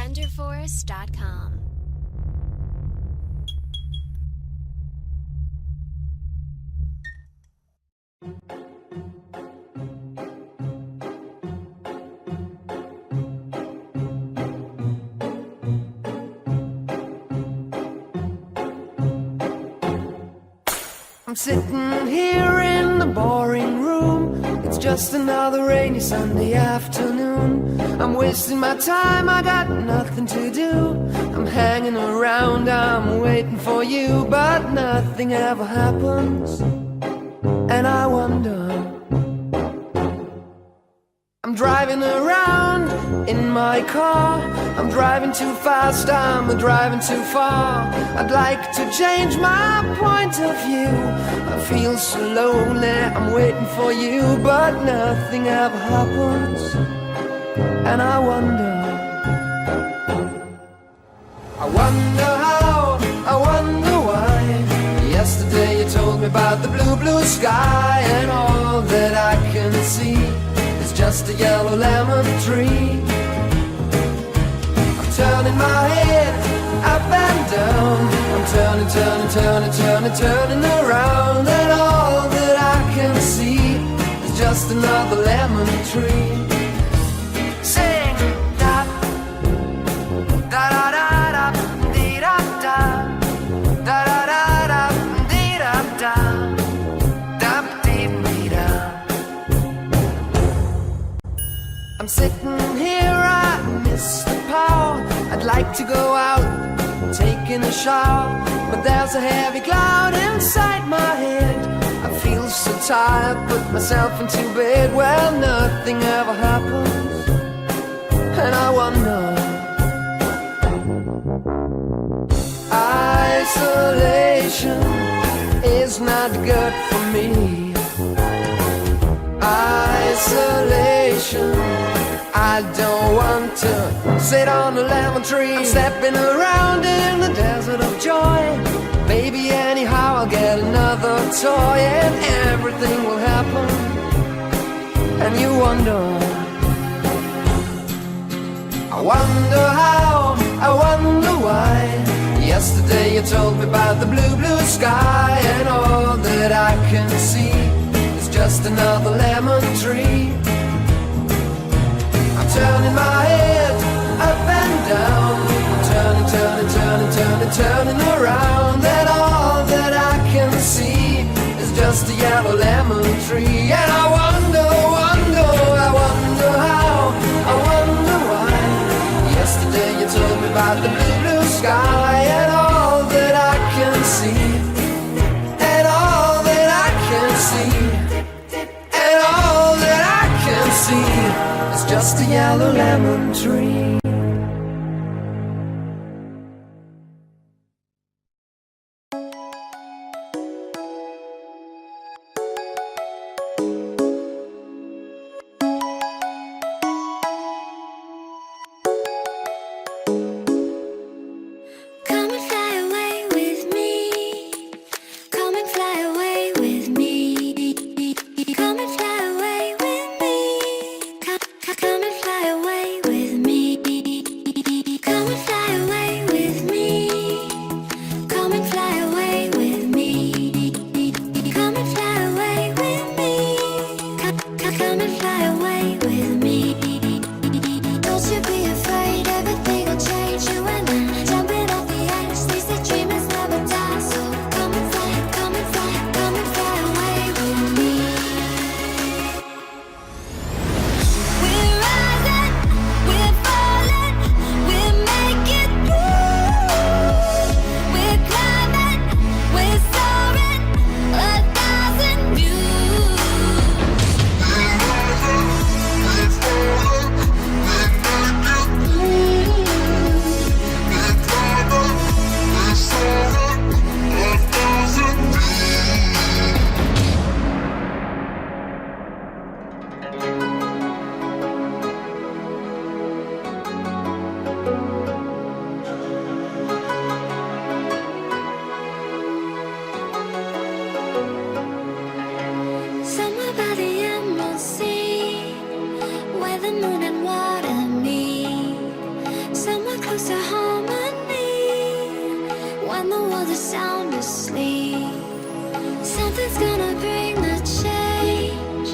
DenderForest.com. I'm sitting here in the boring room. It's just another rainy Sunday afternoon. I'm wasting my time, I got nothing to do. I'm hanging around, I'm waiting for you, but nothing ever happens. And I wonder, I'm driving around in my car. I'm driving too fast, I'm driving too far. I'd like to change my point of view. I feel so lonely, I'm waiting for you, but nothing ever happens. And I wonder how, I wonder why. Yesterday you told me about the blue, blue sky, and all that I can see is just a yellow lemon tree. I'm turning my head up and down. I'm turning, turning, turning, turning, turning around, and all that I can see is just another lemon tree. Sing da da da da da dee da da da da da da dee da da da dee dee da. I'm sitting here, I miss the power. I'd like to go out, taking a shower, but there's a heavy cloud inside my head. I feel so tired, put myself into bed. Well, nothing ever happens, and I wonder. Isolation is not good for me. Isolation, I don't want to sit on a lemon tree. I'm stepping around in the desert of joy. Maybe anyhow I'll get another toy, and everything will happen. And you wonder, I wonder how, I wonder why. Yesterday you told me about the blue, blue sky, and all that I can see is just another lemon tree. I'm turning my head up and down. I'm turning, turning, turning, turning, turning around, and all that I can see is just a yellow lemon tree. And I wonder, wonder, I wonder how, I wonder why. Yesterday you told me about the blue, blue sky, and all that I can see, and all that I can see, and all that I can see is just a yellow lemon tree. Come and fly away with me. Come and fly away with me. Come and fly away with me. Come and fly away with me. Something's gonna bring the change.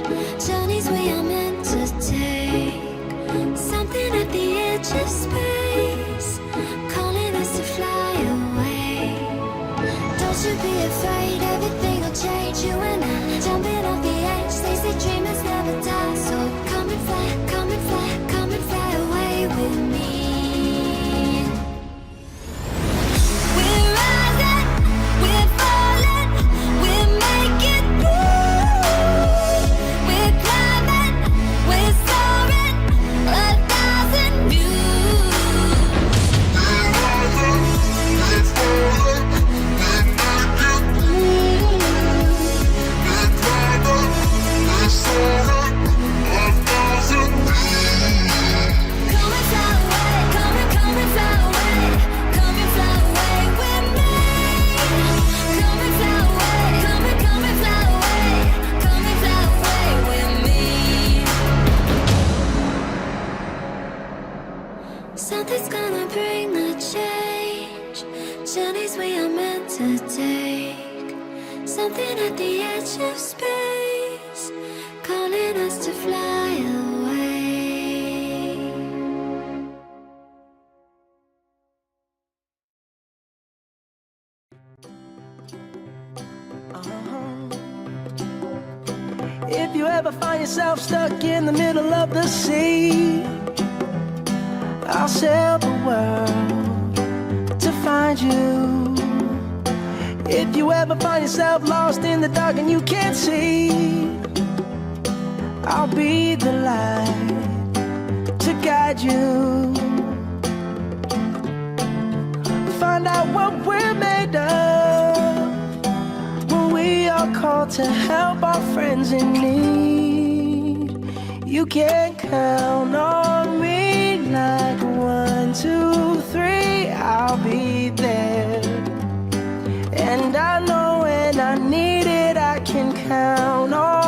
Journeys we are meant to take. Something at the edge of space, calling us to fly away. Don't you be afraid, everything will change. You and I, jumping off the edge. They say dreamers never die. So come and fly, come and fly, come and fly away with me. We're rising, we're falling, we're making through. We're climbing, we're soaring, 1,000 views. We're rising, we're falling, we're making through. We're climbing, we're soaring, 1,000 views. Come and fly away, come and fly away, come and fly away with me. Come and fly away, come and fly away, come and fly away with me. Something's gonna bring the change. Journeys we are meant to take. Something at the edge of space, calling us to fly away. If you ever find yourself stuck in the middle of the sea, I'll sail the world to find you. If you ever find yourself lost in the dark and you can't see, I'll be the light to guide you. Find out what we're made of when we are called to help our friends in need. You can count on me like 1, 2, 3, I'll be there. And I know when I need it, I can count on